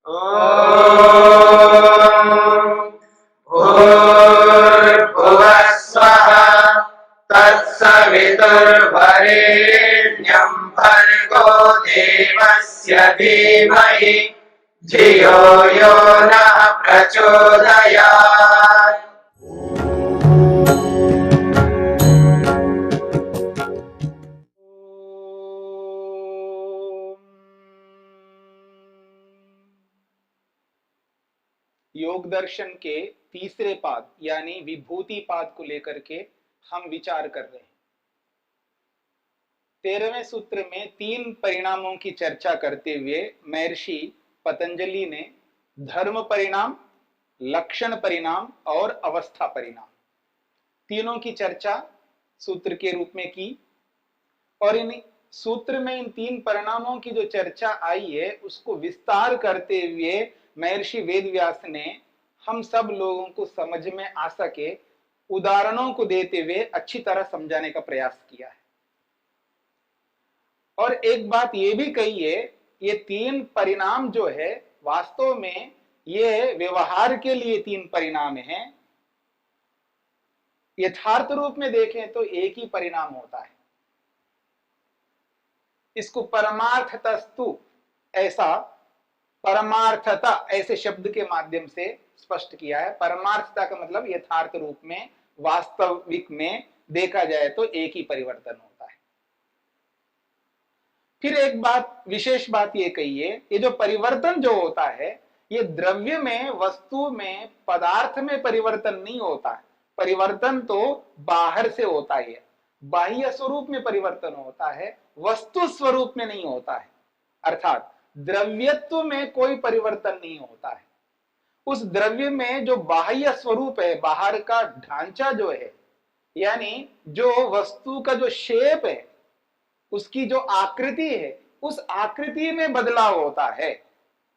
ॐ भूर्भुवः स्वः तत्सवितुर्वरेण्यं भर्गो देवस्य धीमहि धियो यो नः प्रचोदयात्। योग दर्शन के तीसरे पाद यानी विभूति पाद को लेकर के हम विचार कर रहे हैं। 13वें सूत्र में 3 परिणामों की चर्चा करते हुए महर्षि पतंजलि ने धर्म परिणाम, लक्षण परिणाम और अवस्था परिणाम तीनों की चर्चा सूत्र के रूप में की और इन सूत्र में इन 3 परिणामों की जो चर्चा आई है उसको विस्तार करते हुए महर्षि वेदव्यास ने हम सब लोगों को समझ में आ सके उदाहरणों को देते हुए अच्छी तरह समझाने का प्रयास किया है। और एक बात यह भी कही है, ये 3 परिणाम जो है वास्तव में ये व्यवहार के लिए 3 परिणाम हैं। यथार्थ रूप में देखें तो एक ही परिणाम होता है। इसको परमार्थतस्तु ऐसा परमार्थता ऐसे शब्द के माध्यम से स्पष्ट किया है। परमार्थता का मतलब यथार्थ रूप में वास्तविक में देखा जाए तो एक ही परिवर्तन होता है। फिर एक बात विशेष बात ये कही है, ये जो परिवर्तन जो होता है ये द्रव्य में, वस्तु में, पदार्थ में परिवर्तन नहीं होता है। परिवर्तन तो बाहर से होता है, बाह्य स्वरूप में परिवर्तन होता है, वस्तु स्वरूप में नहीं होता है। अर्थात द्रव्यत्व में कोई परिवर्तन नहीं होता है। उस द्रव्य में जो बाह्य स्वरूप है, बाहर का ढांचा जो है, यानी जो वस्तु का जो शेप है, उसकी जो आकृति है, उस आकृति में बदलाव होता है,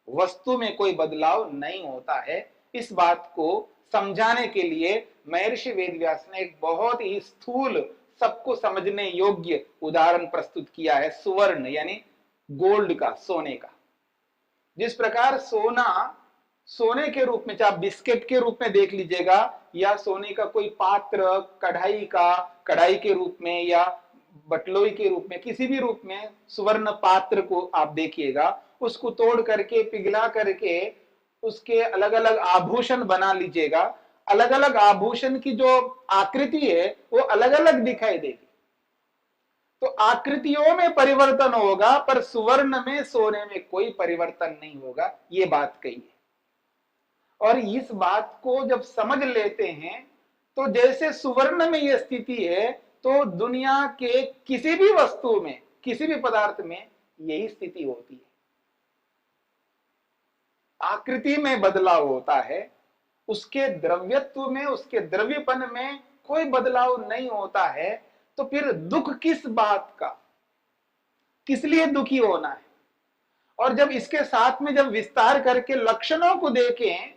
वस्तु में कोई बदलाव नहीं होता है। इस बात को समझाने के लिए महर्षि वेदव्यास ने एक बहुत ही स्थूल, सबको समझने योग्य उदाहरण प्रस्तुत किया है, सुवर्ण यानी गोल्ड का, सोने का। जिस प्रकार सोना सोने के रूप में, चाहे बिस्किट के रूप में देख लीजिएगा या सोने का कोई पात्र, कढ़ाई के रूप में या बटलोई के रूप में, किसी भी रूप में सुवर्ण पात्र को आप देखिएगा, उसको तोड़ करके पिघला करके उसके अलग अलग आभूषण बना लीजिएगा, अलग अलग आभूषण की जो आकृति है वो अलग अलग दिखाई देगी। तो आकृतियों में परिवर्तन होगा पर सुवर्ण में, सोने में कोई परिवर्तन नहीं होगा, ये बात कही है। और इस बात को जब समझ लेते हैं तो जैसे सुवर्ण में यह स्थिति है तो दुनिया के किसी भी वस्तु में, किसी भी पदार्थ में यही स्थिति होती है। आकृति में बदलाव होता है, उसके द्रव्यत्व में, उसके द्रव्यपन में कोई बदलाव नहीं होता है। तो फिर दुख किस बात का, किस लिए दुखी होना है? और जब इसके साथ में जब विस्तार करके लक्षणों को देखें,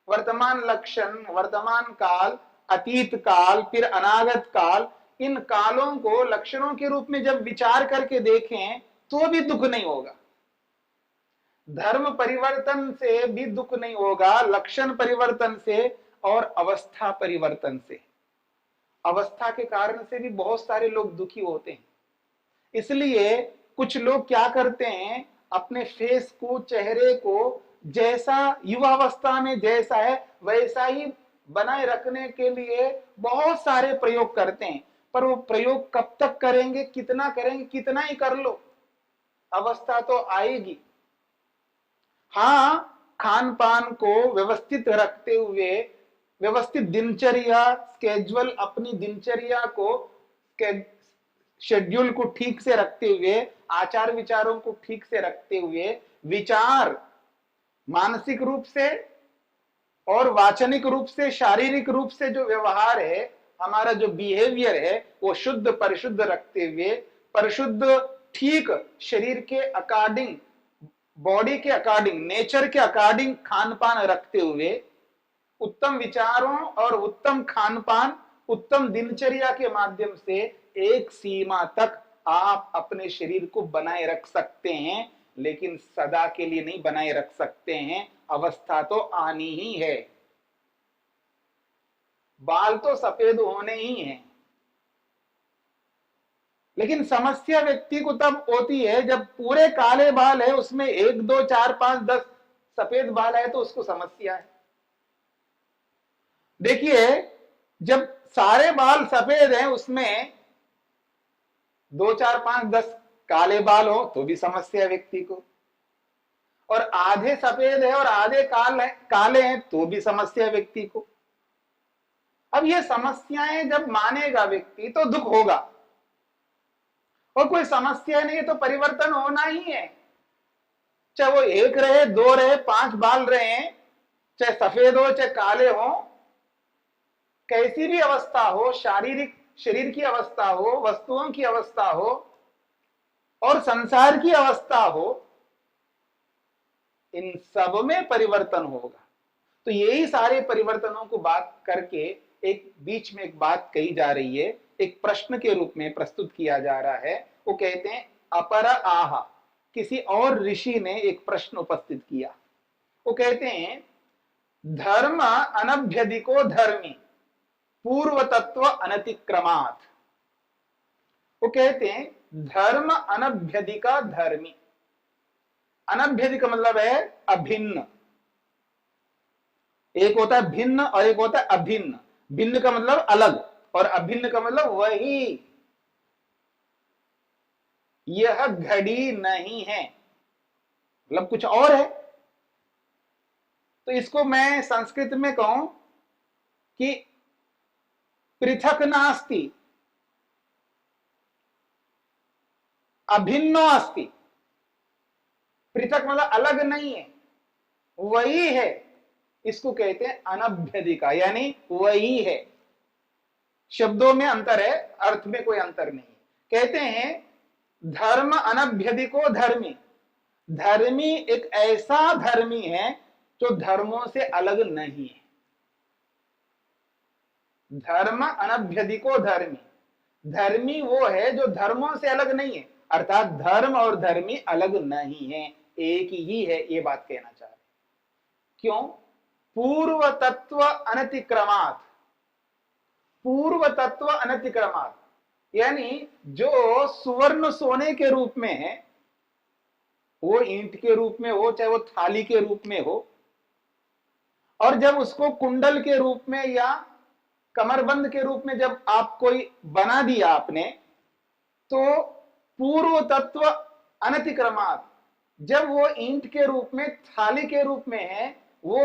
वर्तमान लक्षण, वर्तमान काल, अतीत काल, फिर अनागत काल, इन कालों को लक्षणों के रूप में जब विचार करके देखें तो भी दुख नहीं होगा। धर्म परिवर्तन से भी दुख नहीं होगा, लक्षण परिवर्तन से और अवस्था परिवर्तन से। अवस्था के कारण से भी बहुत सारे लोग दुखी होते हैं। इसलिए कुछ लोग क्या करते हैं, अपने फेस को, चेहरे को जैसा युवावस्था में जैसा है वैसा ही बनाए रखने के लिए बहुत सारे प्रयोग करते हैं। पर वो प्रयोग कब तक करेंगे, कितना करेंगे, कितना ही कर लो, अवस्था तो आएगी। हाँ, खान पान को व्यवस्थित रखते हुए, व्यवस्थित दिनचर्या, स्केड्यूल, अपनी दिनचर्या को, शेड्यूल को ठीक से रखते हुए, आचार विचारों को ठीक से रखते हुए, विचार मानसिक रूप से और वाचनिक रूप से, शारीरिक रूप से जो व्यवहार है, हमारा जो बिहेवियर है वो शुद्ध परिशुद्ध रखते हुए, परिशुद्ध ठीक शरीर के अकॉर्डिंग, बॉडी के अकॉर्डिंग, नेचर के अकॉर्डिंग खान पान रखते हुए, उत्तम विचारों और उत्तम खान पान, उत्तम दिनचर्या के माध्यम से एक सीमा तक आप अपने शरीर को बनाए रख सकते हैं। लेकिन सदा के लिए नहीं बनाए रख सकते हैं, अवस्था तो आनी ही है। बाल तो सफेद होने ही हैं, लेकिन समस्या व्यक्ति को तब होती है जब पूरे काले बाल है, उसमें 1 2 4 5 10 सफेद बाल है, तो उसको समस्या है। देखिए, जब सारे बाल सफेद हैं, उसमें 2 4 5 10 काले बाल हो तो भी समस्या है व्यक्ति को, और आधे सफेद है और आधे काले हैं तो भी समस्या है व्यक्ति को। अब ये समस्याएं जब मानेगा व्यक्ति तो दुख होगा, और कोई समस्या नहीं है तो परिवर्तन होना ही है। चाहे वो 1 रहे, 2 रहे, 5 बाल रहे, चाहे सफेद हो चाहे काले हो, कैसी भी अवस्था हो, शारीरिक शरीर की अवस्था हो, वस्तुओं की अवस्था हो और संसार की अवस्था हो, इन सब में परिवर्तन होगा। तो यही सारे परिवर्तनों को बात करके एक बीच में एक बात कही जा रही है, एक प्रश्न के रूप में प्रस्तुत किया जा रहा है। वो कहते हैं अपर आह, किसी और ऋषि ने एक प्रश्न उपस्थित किया। वो कहते हैं धर्म अनभ्यधिको धर्मी पूर्व तत्व अनतिक्रमात्। वो कहते हैं धर्म अनभ्यधिका धर्मी। अनभ्यधिक मतलब है अभिन्न। एक होता है भिन्न और एक होता है अभिन्न। भिन्न का मतलब अलग और अभिन्न का मतलब वही, यह घड़ी नहीं है, मतलब कुछ और है। तो इसको मैं संस्कृत में कहूं कि पृथक नास्ति अभिन्नो अस्ति। पृथक मतलब अलग नहीं है, वही है। इसको कहते हैं अनभ्यधिका, यानी वही है। शब्दों में अंतर है, अर्थ में कोई अंतर नहीं। कहते हैं धर्म अनभ्यधिको धर्मी। धर्मी एक ऐसा धर्मी है जो धर्मों से अलग नहीं है। धर्म अनभ्यधिको धर्मी, धर्मी वो है जो धर्मों से अलग नहीं है, अर्थात धर्म और धर्मी अलग नहीं है, एक ही है, ये बात कहना चाह रहे। क्यों? पूर्व तत्व अनतिक्रमात्। पूर्व तत्व अनतिक्रमात् यानी जो सुवर्ण सोने के रूप में है, वो ईंट के रूप में हो चाहे वो थाली के रूप में हो, और जब उसको कुंडल के रूप में या कमरबंद के रूप में जब आप कोई बना दिया आपने, तो पूर्व तत्व अनतिक्रमात्, जब वो ईंट के रूप में थाली के रूप में है, वो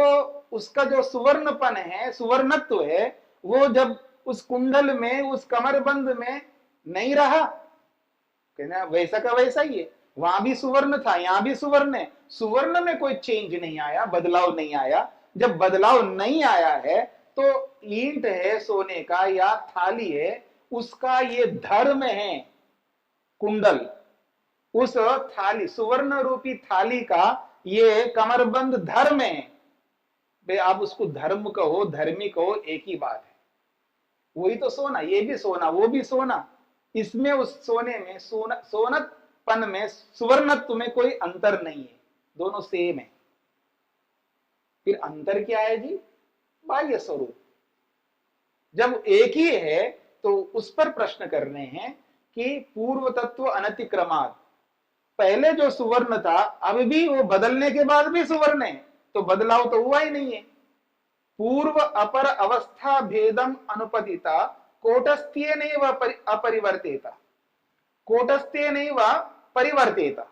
उसका जो सुवर्णपन है, सुवर्णत्व है, वो जब उस कुंडल में उस कमरबंद में नहीं रहा, कहना वैसा का वैसा ही है। वहां भी सुवर्ण था, यहां भी सुवर्ण है, सुवर्ण में कोई चेंज नहीं आया, बदलाव नहीं आया। जब बदलाव नहीं आया है तो ईंट है सोने का या थाली है, उसका ये धर्म है कुंडल, उस थाली सुवर्ण रूपी थाली का ये कमरबंद धर्म है। भाई आप उसको धर्म कहो धर्मी कहो, एक ही बात है। वही तो सोना, ये भी सोना वो भी सोना, इसमें उस सोने में सोनतपन में सुवर्णत्व में कोई अंतर नहीं है, दोनों सेम है। फिर अंतर क्या है जी? बाह्य स्वरूप। जब एक ही है तो उस पर प्रश्न कर रहे हैं कि पूर्व तत्व अनतिक्रमात्, पहले जो सुवर्ण था अब भी वो बदलने के बाद भी सुवर्ण है, तो बदलाव तो हुआ ही नहीं है। पूर्व अपर अवस्था भेदम अनुपदिता कोटस्थ्येनैव अपरिवर्तेता। कोटस्थ्येनैव परिवर्तेता,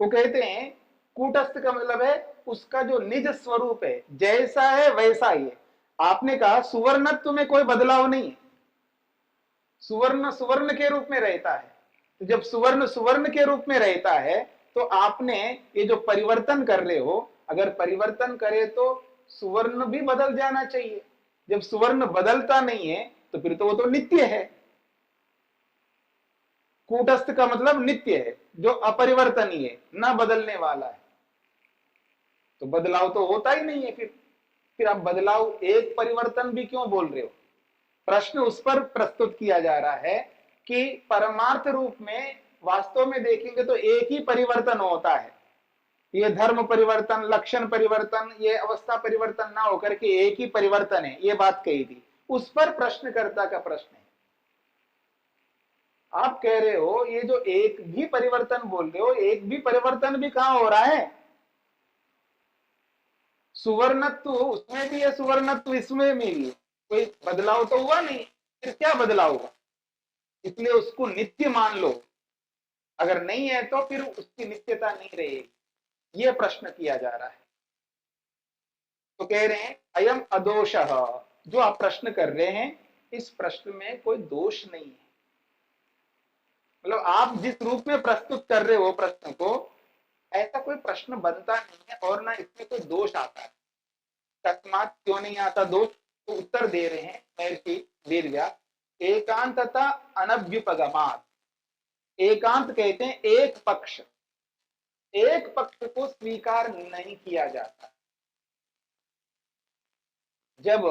वो कहते हैं कूटस्थ का मतलब है उसका जो निज स्वरूप है, जैसा है वैसा ही है। आपने कहा सुवर्णत्व में कोई बदलाव नहीं है, सुवर्ण सुवर्ण के रूप में रहता है। तो जब सुवर्ण सुवर्ण के रूप में रहता है तो आपने ये जो परिवर्तन कर रहे हो, अगर परिवर्तन करे तो सुवर्ण भी बदल जाना चाहिए। जब सुवर्ण बदलता नहीं है तो फिर तो वो तो नित्य है। कूटस्थ का मतलब नित्य है, जो अपरिवर्तनीय है, ना बदलने वाला है, तो बदलाव तो होता ही नहीं है। फिर आप बदलाव, एक परिवर्तन भी क्यों बोल रहे हो? प्रश्न उस पर प्रस्तुत किया जा रहा है कि परमार्थ रूप में वास्तव में देखेंगे तो एक ही परिवर्तन होता है, ये धर्म परिवर्तन, लक्षण परिवर्तन, ये अवस्था परिवर्तन ना होकर के एक ही परिवर्तन है, ये बात कही थी। उस पर प्रश्नकर्ता का प्रश्न है। आप कह रहे हो ये जो एक भी परिवर्तन बोल रहे हो, एक भी परिवर्तन भी कहां हो रहा है? सुवर्णत्व उसमें भी है, सुवर्णत्व इसमें भी है, कोई बदलाव तो हुआ नहीं, फिर क्या बदलाव हुआ? इसलिए उसको नित्य मान लो, अगर नहीं है तो फिर उसकी नित्यता नहीं रहेगी। यह प्रश्न किया जा रहा है। तो कह रहे हैं अयम अदोषः, जो आप प्रश्न कर रहे हैं इस प्रश्न में कोई दोष नहीं है। मतलब आप जिस रूप में प्रस्तुत कर रहे हो प्रश्न को, ऐसा कोई प्रश्न बनता नहीं है और ना इसमें कोई दोष आता है। तस्मात् क्यों नहीं आता दोष? तो उत्तर दे रहे हैं महर्षि वेदव्यास, एकांतता अनभ्युपगमात्। एकांत कहते हैं एक पक्ष, एक पक्ष को स्वीकार नहीं किया जाता। जब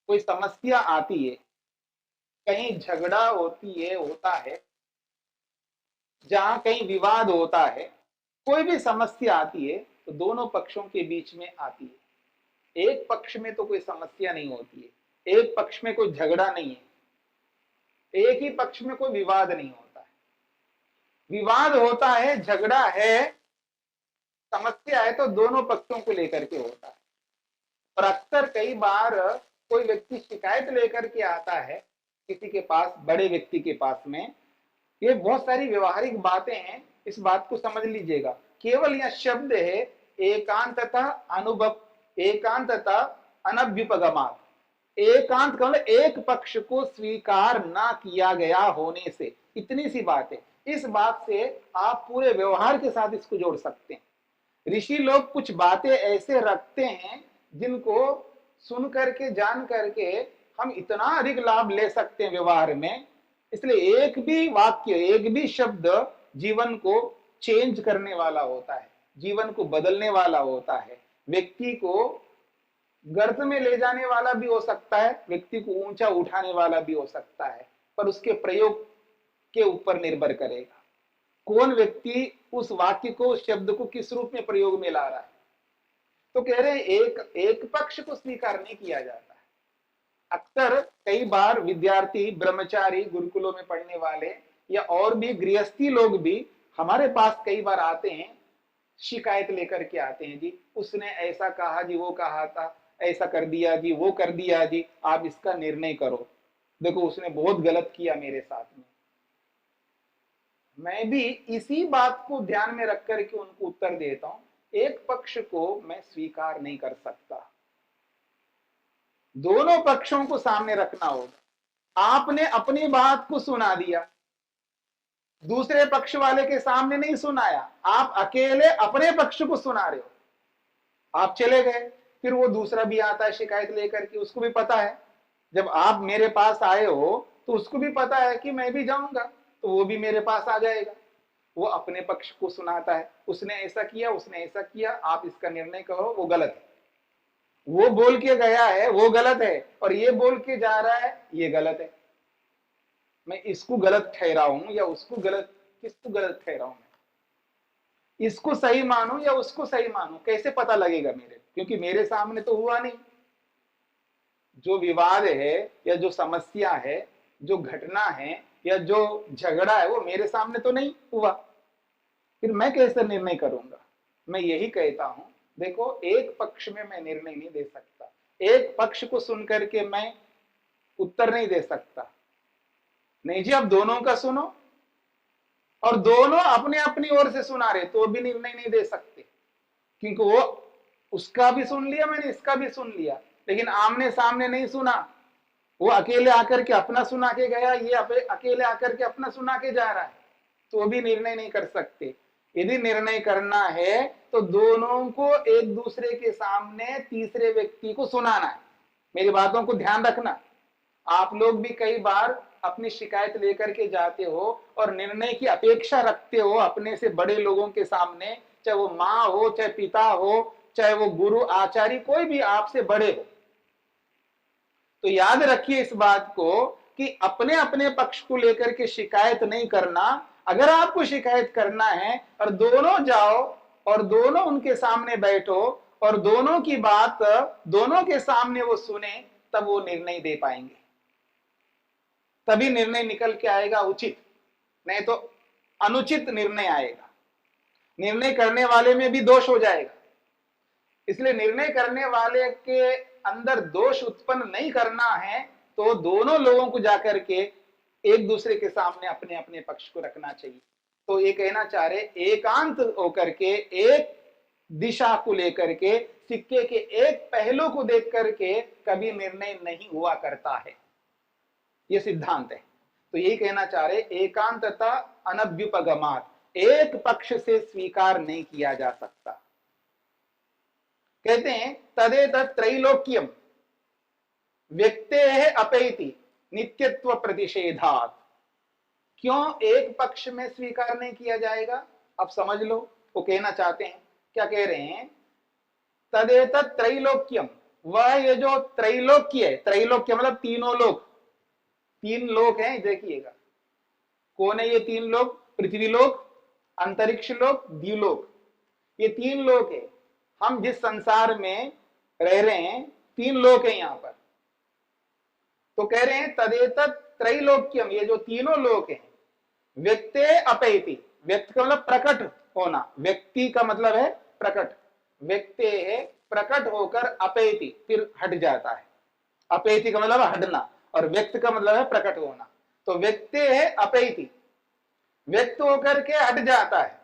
कोई समस्या आती है, कहीं झगड़ा होता है, जहां कहीं विवाद होता है, कोई भी समस्या आती है तो दोनों पक्षों के बीच में आती है। एक पक्ष में तो कोई समस्या नहीं होती है, एक पक्ष में कोई झगड़ा नहीं है, एक ही पक्ष में कोई विवाद नहीं होता है। विवाद होता है, झगड़ा है, समस्या है तो दोनों पक्षों को लेकर के होता है। और अक्सर कई बार कोई व्यक्ति शिकायत लेकर के आता है किसी के पास, बड़े व्यक्ति के पास में, ये बहुत सारी व्यवहारिक बातें हैं, इस बात को समझ लीजिएगा। केवल यह शब्द है एकांतता अनुभव, एकांतता अनभ्युपगमात्। एकांत का मतलब एक पक्ष को स्वीकार ना किया गया होने से, इतनी सी बात है। इस बात से आप पूरे व्यवहार के साथ इसको जोड़ सकते हैं। ऋषि लोग कुछ बातें ऐसे रखते हैं जिनको सुन करके, जान करके हम इतना अधिक लाभ ले सकते हैं व्यवहार में। इसलिए एक भी वाक्य, एक भी शब्द जीवन को चेंज करने वाला होता है, जीवन को बदलने वाला होता है, व्यक्ति को गर्त में ले जाने वाला भी हो सकता है, व्यक्ति को ऊंचा उठाने वाला भी हो सकता है, पर उसके प्रयोग के ऊपर निर्भर करेगा कौन व्यक्ति उस वाक्य को, उस शब्द को किस रूप में प्रयोग में ला रहा है। तो कह रहे हैं एक पक्ष को स्वीकार नहीं किया जाता है। अक्सर कई बार विद्यार्थी, ब्रह्मचारी, गुरुकुलों में पढ़ने वाले या और भी गृहस्थी लोग भी हमारे पास कई बार आते हैं, शिकायत लेकर के आते हैं, जी उसने ऐसा कहा जी, वो कहा था, ऐसा कर दिया जी, वो कर दिया जी, आप इसका निर्णय करो, देखो उसने बहुत गलत किया मेरे साथ में। मैं भी इसी बात को ध्यान में रख करके उनको उत्तर देता हूं, एक पक्ष को मैं स्वीकार नहीं कर सकता, दोनों पक्षों को सामने रखना होगा। आपने अपनी बात को सुना दिया, दूसरे पक्ष वाले के सामने नहीं सुनाया, आप अकेले अपने पक्ष को सुना रहे हो, आप चले गए, फिर वो दूसरा भी आता है शिकायत लेकर के, उसको भी पता है जब आप मेरे पास आए हो तो उसको भी पता है कि मैं भी जाऊंगा तो वो भी मेरे पास आ जाएगा, वो अपने पक्ष को सुनाता है, उसने ऐसा किया, उसने ऐसा किया, आप इसका निर्णय करो, वो गलत है, वो बोल के गया है वो गलत है, और ये बोल के जा रहा है ये गलत है, मैं इसको गलत ठहराऊं या उसको गलत, किसको गलत ठहराऊं, मैं इसको सही मानूं या उसको सही मानूं, कैसे पता लगेगा मेरे, क्योंकि मेरे सामने तो हुआ नहीं। जो विवाद है या जो समस्या है, जो घटना है या जो झगड़ा है, वो मेरे सामने तो नहीं हुआ, फिर मैं कैसे निर्णय करूंगा। मैं यही कहता हूं, देखो एक पक्ष में मैं निर्णय नहीं दे सकता, एक पक्ष को सुनकर के मैं उत्तर नहीं दे सकता। नहीं जी, आप दोनों का सुनो, और दोनों अपने अपनी ओर से सुना रहे तो भी निर्णय नहीं दे सकते, क्योंकि वो उसका भी सुन लिया मैंने, इसका भी सुन लिया, लेकिन आमने सामने नहीं सुना। वो अकेले आकर के अपना सुना के गया, ये अकेले आकर के अपना सुना के जा रहा है, तो भी निर्णय नहीं कर सकते। यदि निर्णय करना है तो दोनों को एक दूसरे के सामने तीसरे व्यक्ति को सुनाना है। मेरी बातों को ध्यान रखना। आप लोग भी कई बार अपनी शिकायत लेकर के जाते हो और निर्णय की अपेक्षा रखते हो अपने से बड़े लोगों के सामने, चाहे वो माँ हो, चाहे पिता हो, चाहे वो गुरु आचार्य, कोई भी आपसे बड़े हो। तो याद रखिए इस बात को कि अपने अपने पक्ष को लेकर के शिकायत नहीं करना। अगर आपको शिकायत करना है और दोनों जाओ और दोनों उनके सामने बैठो और दोनों की बात दोनों के सामने वो सुने, तब वो निर्णय दे पाएंगे, तभी निर्णय निकल के आएगा उचित, नहीं तो अनुचित निर्णय आएगा। निर्णय करने वाले में भी दोष हो जाएगा। इसलिए निर्णय करने वाले के अंदर दोष उत्पन्न नहीं करना है तो दोनों लोगों को जाकर के एक दूसरे के सामने अपने अपने पक्ष को रखना चाहिए। तो ये कहना चाह रहे, एकांत होकर के एक दिशा को लेकर के, सिक्के के एक पहलू को देख करके कभी निर्णय नहीं हुआ करता है, ये सिद्धांत है। तो यही कहना चाह रहे, एकांतता अनभ्युपगमात्, एक पक्ष से स्वीकार नहीं किया जा सकता। कहते हैं तदेतत् त्रैलोक्यम व्यक्तेः अपैति नित्यत्व प्रतिषेधात्। क्यों एक पक्ष में स्वीकार नहीं किया जाएगा? अब समझ लो वो कहना चाहते हैं, क्या कह रहे हैं? तदेतत् त्रैलोक्यम, वह ये जो त्रैलोक्य है, त्रैलोक्य मतलब तीनों लोक, तीन लोक हैं, देखिएगा कौन है ये तीन लोक? पृथ्वी लोक, अंतरिक्ष लोक, द्युलोक, ये तीन लोक है। हम जिस संसार में रह रहे हैं तीन लोक है यहां पर। तो कह रहे हैं तदेतत् त्रैलोक्यम, ये जो तीनों लोक हैं, व्यक्ते अपैति, व्यक्त का मतलब प्रकट होना, व्यक्ति का मतलब है प्रकट, व्यक्ते है प्रकट होकर अपैति फिर हट जाता है, अपैति का मतलब हटना और व्यक्त का मतलब है प्रकट होना। तो व्यक्ते है अपैति, व्यक्त होकर के हट जाता है,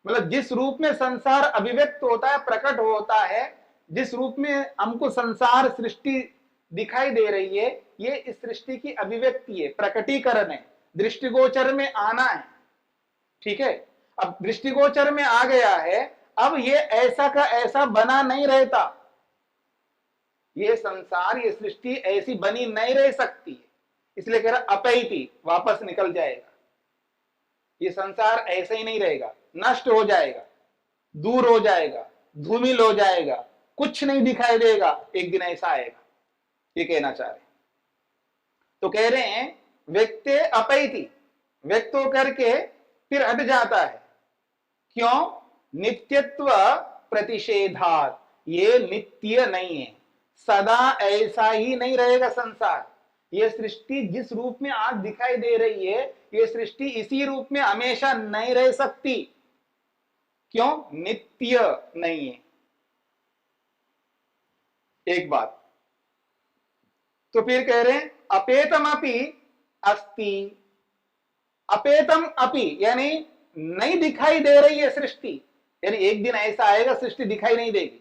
मतलब जिस रूप में संसार अभिव्यक्त होता है, प्रकट होता है, जिस रूप में हमको संसार सृष्टि दिखाई दे रही है, ये इस सृष्टि की अभिव्यक्ति है, प्रकटीकरण है, दृष्टिगोचर में आना है। ठीक है, अब दृष्टिगोचर में आ गया है, अब ये ऐसा का ऐसा बना नहीं रहता, ये संसार ये सृष्टि ऐसी बनी नहीं रह सकती है, इसलिए कह रहा अपैति, वापस निकल जाएगा, ये संसार ऐसा ही नहीं रहेगा, नष्ट हो जाएगा, दूर हो जाएगा, धूमिल हो जाएगा, कुछ नहीं दिखाई देगा, एक दिन ऐसा आएगा, ये कहना चाह रहे। तो कह रहे हैं व्यक्ते अपैति, व्यक्त होकर के फिर हट जाता है, क्यों? नित्यत्व प्रतिषेधात्, ये नित्य नहीं है, सदा ऐसा ही नहीं रहेगा संसार। ये सृष्टि जिस रूप में आज दिखाई दे रही है, ये सृष्टि इसी रूप में हमेशा नहीं रह सकती, क्यों? नित्य नहीं है। एक बात। तो फिर कह रहे हैं अपेतम अपि अस्ति, अपेतम अपि यानी नहीं दिखाई दे रही है सृष्टि, यानी एक दिन ऐसा आएगा सृष्टि दिखाई नहीं देगी,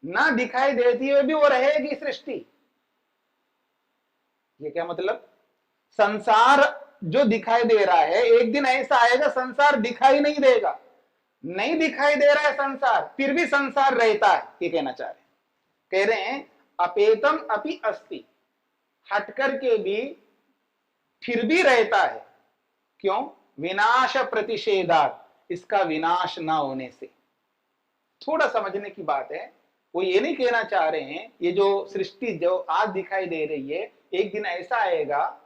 ना दिखाई देती है भी वो रहेगी सृष्टि। ये क्या मतलब? संसार जो दिखाई दे रहा है, एक दिन ऐसा आएगा संसार दिखाई नहीं देगा, नहीं दिखाई दे रहा है संसार, फिर भी संसार रहता है, ये कहना चाह रहे हैं। कह रहे हैं अपेतम अपि अस्ति, हट करके भी फिर भी रहता है, क्यों? विनाश प्रतिषेधात्, इसका विनाश ना होने से। थोड़ा समझने की बात है, वो ये नहीं कहना चाह रहे हैं ये जो सृष्टि जो आज दिखाई दे रही है, एक दिन ऐसा आएगा,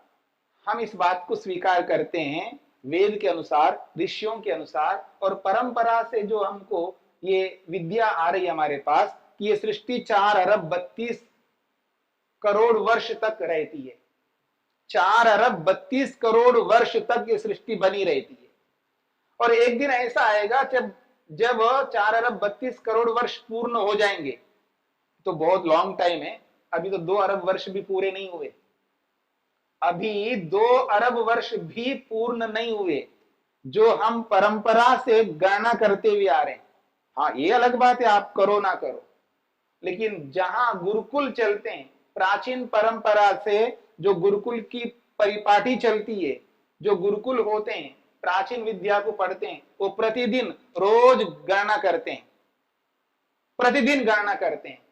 हम इस बात को स्वीकार करते हैं वेद के अनुसार, ऋषियों के अनुसार और परंपरा से जो हमको ये विद्या आ रही है हमारे पास, कि ये सृष्टि 4 अरब 32 करोड़ वर्ष तक रहती है, 4 अरब 32 करोड़ वर्ष तक ये सृष्टि बनी रहती है। और एक दिन ऐसा आएगा जब 4 अरब 32 करोड़ वर्ष पूर्ण हो जाएंगे, तो बहुत लॉन्ग टाइम है, अभी तो 2 अरब वर्ष भी पूरे नहीं हुए, अभी 2 अरब वर्ष भी पूर्ण नहीं हुए, जो हम परंपरा से गणना करते हुए आ रहे हैं। हाँ, ये अलग बात है आप करो ना करो, लेकिन जहां गुरुकुल चलते हैं, प्राचीन परंपरा से जो गुरुकुल की परिपाटी चलती है, जो गुरुकुल होते हैं, प्राचीन विद्या को पढ़ते हैं, वो प्रतिदिन रोज गणना करते हैं, प्रतिदिन गणना करते हैं।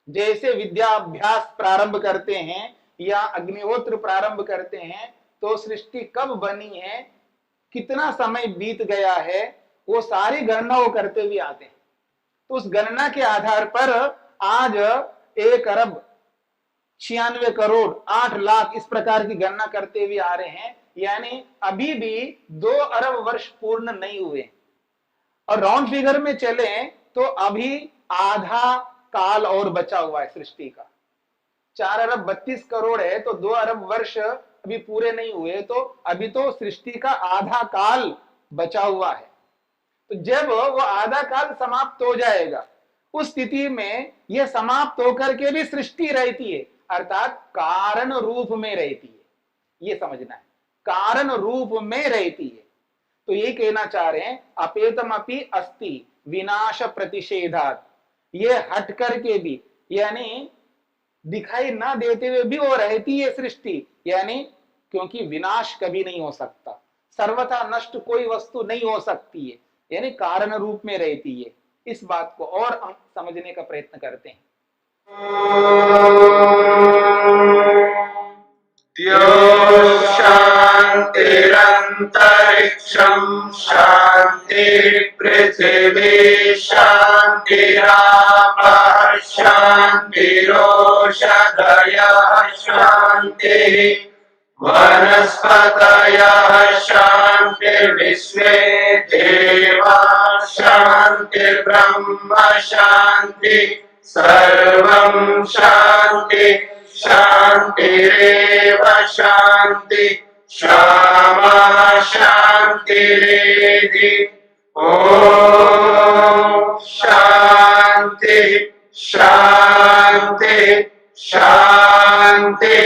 जैसे विद्याभ्यास प्रारंभ करते हैं या अग्निहोत्र प्रारंभ करते हैं, तो सृष्टि कब बनी है, कितना समय बीत गया है, वो सारी गणना वो करते हुए आते हैं। तो उस गणना के आधार पर आज 1 अरब 96 करोड़ 8 लाख इस प्रकार की गणना करते हुए आ रहे हैं, यानी अभी भी 2 अरब वर्ष पूर्ण नहीं हुए। और राउंड फिगर में चले तो अभी आधा काल और बचा हुआ है सृष्टि का। 4 अरब 32 करोड़ है तो 2 अरब वर्ष अभी पूरे नहीं हुए, तो अभी तो सृष्टि का आधा काल बचा हुआ है। तो जब वो आधा काल समाप्त हो जाएगा, उस स्थिति में यह समाप्त होकर के भी सृष्टि रहती है, अर्थात कारण रूप में रहती है। ये समझना है, कारण रूप में रहती है। तो ये कहना चाह रहे हैं अपेतमपि अस्ति विनाश प्रतिषेधात्, ये हट करके भी, यानी दिखाई ना देते हुए भी वो रहती है सृष्टि, यानी क्योंकि विनाश कभी नहीं हो सकता, सर्वथा नष्ट कोई वस्तु नहीं हो सकती है, यानी कारण रूप में रहती है। इस बात को और हम समझने का प्रयत्न करते हैं। शांतिरंतरिक्षं शांति पृथिवी शांतिरापः शांतिरोषधयः शांतिः वनस्पतयः शांतिर्विश्वे देवाः शांतिर्ब्रह्म शांति सर्वं शांति शांतिरेव शांति क्षमा शांतिरेधि। ओम शांति शांति शांति।